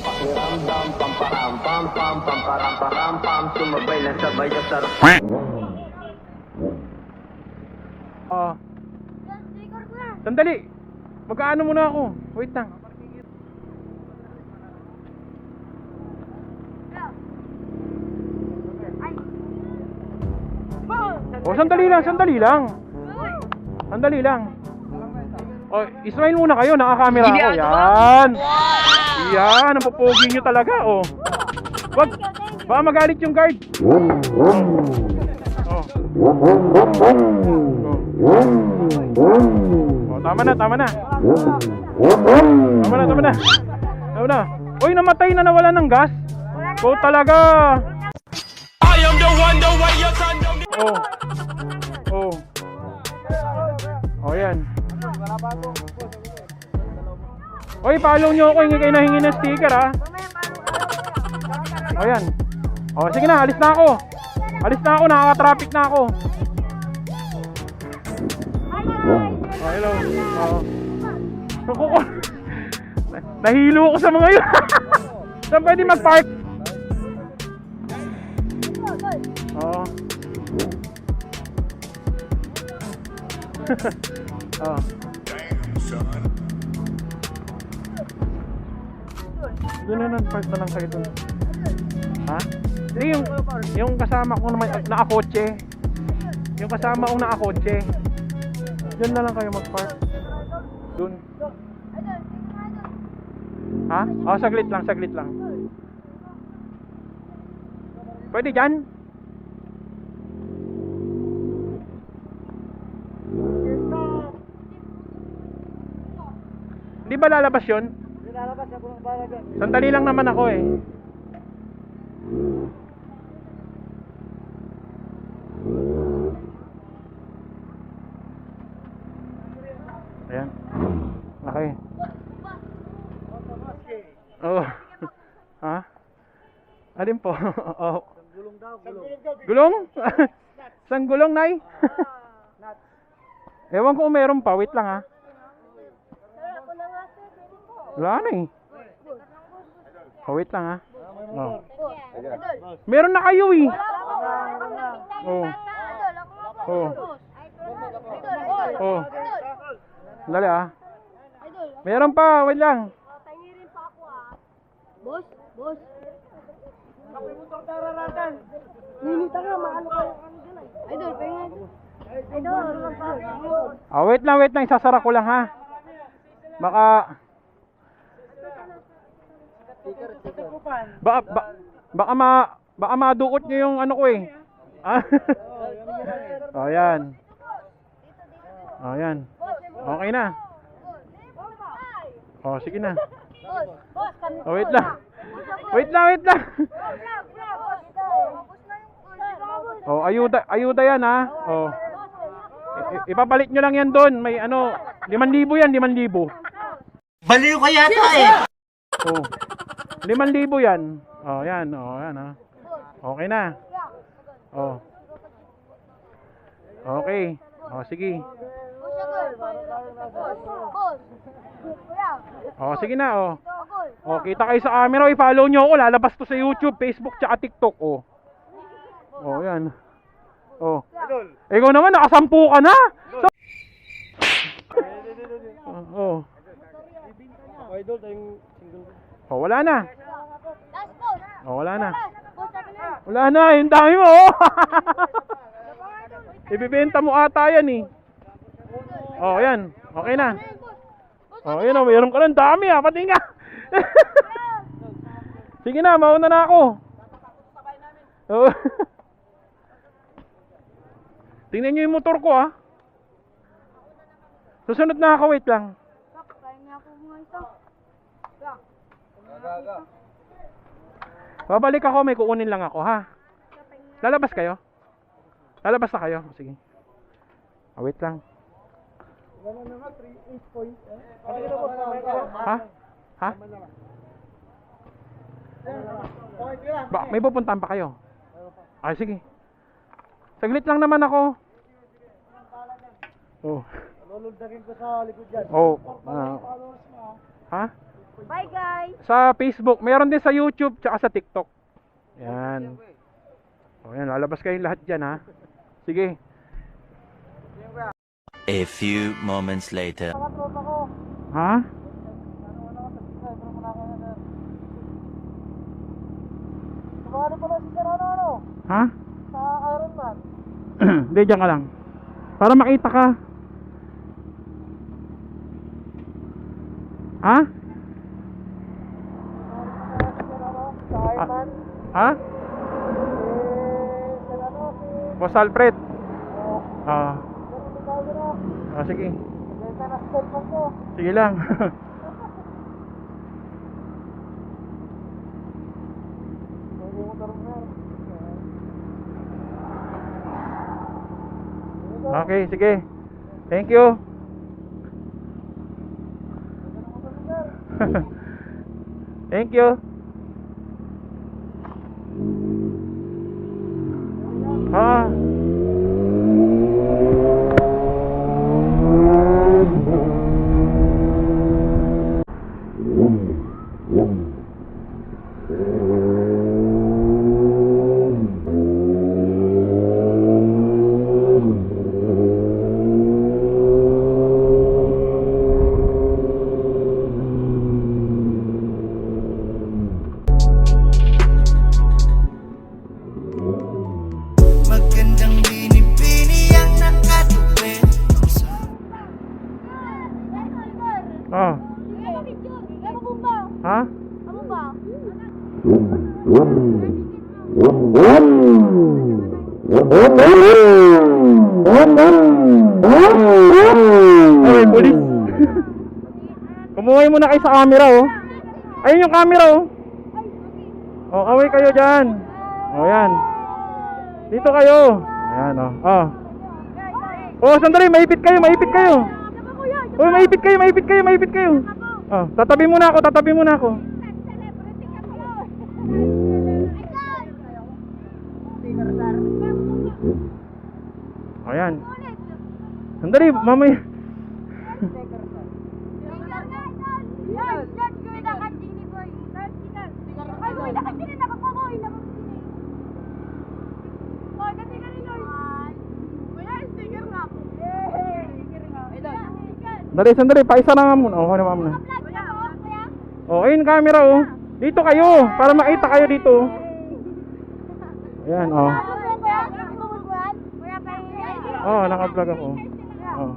Pakiramdam, pamparam, pam, pam, pamparam, param, pam. Sumabay na sabay ang sarap. Sandali. Magkaano muna ako. Wait lang. Oh, sandali lang, sandali lang. Sandali lang. Oh, Israel muna kayo, naka-camera ako. Yan. Yan, ang pupugi nyo talaga, oh. Wag, baka magalit yung guard. Oh. Oh, tama na, tama na. Tama na, tama na. Tama na. Uy, namatay na, nawala ng gas. Oh, talaga. I am the one, the way you turn down the... Oh. Oh. Oh, yan. Oy, follow nyo ako, hindi kayo nahingi ng sticker, ha. Oh, yan. Oh, sige na, alis na ako. Alis na ako, nakaka-traffic na ako. Oh, hello. Oh. Nahilo ako sa mga yun. Saan pwede mag-park? Oh. Oh. Doon na lang, park na lang kayo doon. Ha? Hindi, yung kasama ko naman, nakakotse. Yung kasama kong nakakotse. Doon na lang kayo mag-park. Doon. Ha? Oh, saglit lang, saglit lang. Pwede dyan? Hindi ba lalabas yun? Lalabas ako ng balaga. Sandali lang naman ako eh. Ayan. Okay. Oh. Ha? Alin po? Oh. Gulong daw, gulong. Gulong? Sang gulong, Nay? Ewan ko kung meron pa. Wait lang, ha. Wala na eh. Oh, wait lang, ha. Oh. Meron na kayo eh. Oh. Oh. Oh. Dali, ha. Meron pa. Wait lang. Boss, boss. Ninita nga, maano kayo ano dyan ay. Idol, pengen. Idol. Oh, wait lang, wait lang. Isasara ko lang, ha. Baka... Baka madukot nyo yung ano ko eh. Ah. Oh, yan. Oh, yan. Okay na. Oh, sige na. Boss, boss, kami. Oh, wait lang. Wait lang, wait lang. Oh, ayuda yan, ha. Oh. Ipapalit nyo lang yan doon. May ano, 5,000 yan, 5,000. Baliw ka yata eh! Oh. 5,000 yan. Oh, yan. Oh, yan, ha. Okay na. Oh. Okay. Oh, sige. Boss. Oh, sige na, oh. Oh, kita kayo sa camera. I-follow nyo ako. Lalabas to sa YouTube, Facebook, tsaka TikTok, oh. Oh, yan. Oh. Ikaw naman, nakasampu ka na. Oh. Idol, tayong single. Oh, wala na. Last boss. Oh, wala na. Boss, sabi na. Wala na, yung dami mo, oh. Ibibenta mo ata yan, eh. Oh, yan. Okay na. Oh, yan, oh. Mayroon ka lang dami, ah. Pati nga. Sige na, mauna na ako. Oh. Tingnan nyo yung motor ko, ah. Susunod na ako, wait lang. Kaya niya ako mga ito. Babalik ako, may kukunin lang ako, ha. Lalabas kayo? Lalabas na kayo? Sige. Oh, wait lang. Wala na nga, 3 point. Ha? Ha? Okay, tira. May pupuntahan pa kayo? Ay, sige. Saglit lang naman ako. Oh. Lulundarin ko sa likod dyan. Oh. Followers mo, Ha? Bye guys! Sa Facebook, meron din sa YouTube tsaka sa TikTok. Yan. O yan, lalabas kayong lahat dyan ha. Sige. A few moments later. Ha? Sumali pala si Sir ano? Ha? Sa Iron Man. Hindi, dyan ka lang. Para makita ka. Ha? Sa Iron Man. Ha? Sir ano si... Boss Alfred. Sir, hindi tayo na. Sige. Benta na sa cellphone ko. Sige lang. Hindi mo tarong na. Okay, sige. Thank you. Thank you. Ah. Magandang binibini ang nakatupi. Ah. Ha? Ano ba? Ay, pulis. Kumuhay muna kayo sa camera, oh. Ayun yung camera, oh. Oh, kaway kayo dyan. Oh, yan. Dito kayo. Ayan, oh. Oh. Oh, sandali, maipit kayo, maipit kayo. Oh, maipit kayo, maipit kayo, maipit kayo. Oh, tatabi muna ako, tatabi muna ako. Ayan. Sandali, mamaya. Dali, sandali, paisa na nga muna. Oh, ano muna. Oh, ayun camera, oh. Dito kayo, para makita kayo dito. Ayan, oh. Oh, naka-vlog ako. Oh.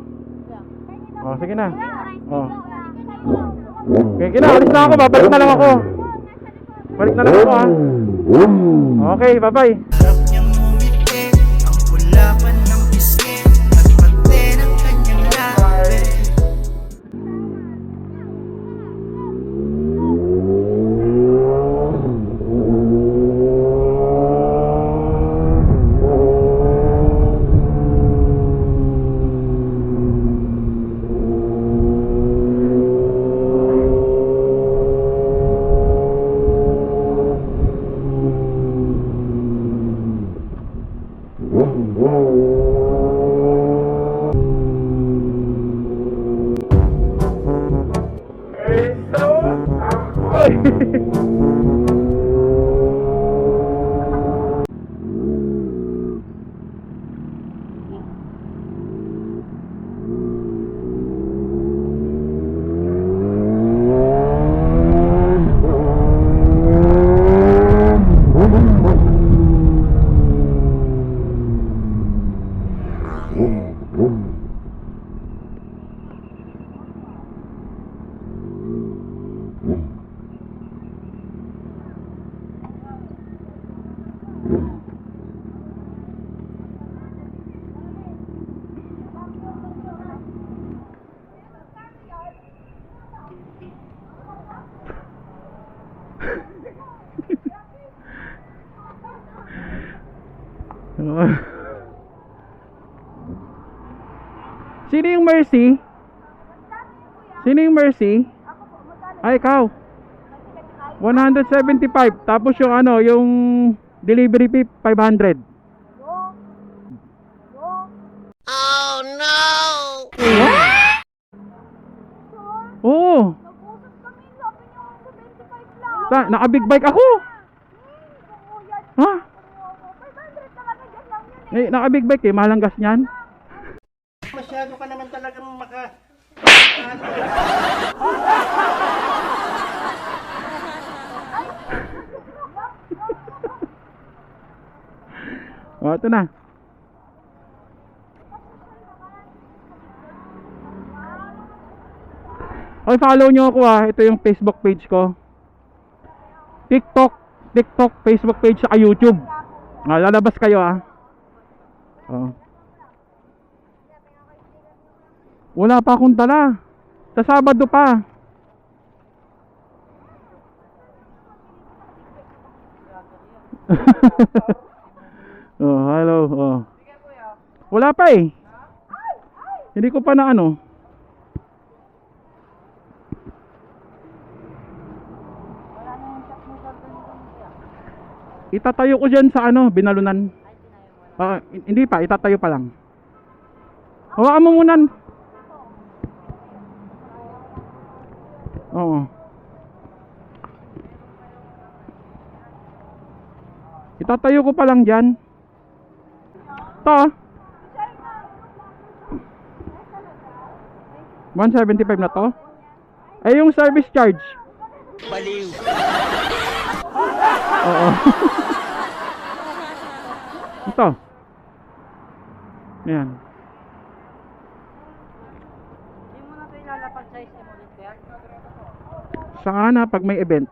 Oh, sige na. Oh. Okay na, alis na ako, babalik na lang ako. Balik na lang ako, ha. Okay, bye-bye. Harap niyang ngumiti, ang pula pa ng pisngi, at pati ng kanyang labi. Sino yung Mercy? Sino yung Mercy? Ay, ikaw. 175. Tapos yung ano, yung delivery fee 500. Oh no! Oo. Nag-usap kami, sabi niyo Naka-big bike ako. Ha? 500 talaga dyan lang yan. Eh, naka-big bike eh. Mahal ang gas niyan. Masyado ka naman talagang O, ito na. Okay, follow nyo ako Ito yung Facebook page ko. TikTok, Facebook page sa YouTube. Lalabas kayo Oh. Wala pa akong dala. Sa Sabado pa. Hello. Wala pa eh. Hindi ko pa na Itatayo ko dyan sa binalunan. Hindi pa, itatayo pa lang. Hawakan mo muna. Oo. Itatayo ko pa lang dyan. Ito 175 na to. Ay yung service charge. Baliw. Oo. Ito. Ayan. Hindi mo na ito ilalapag sa SM ulit yan. Saka na pag may event.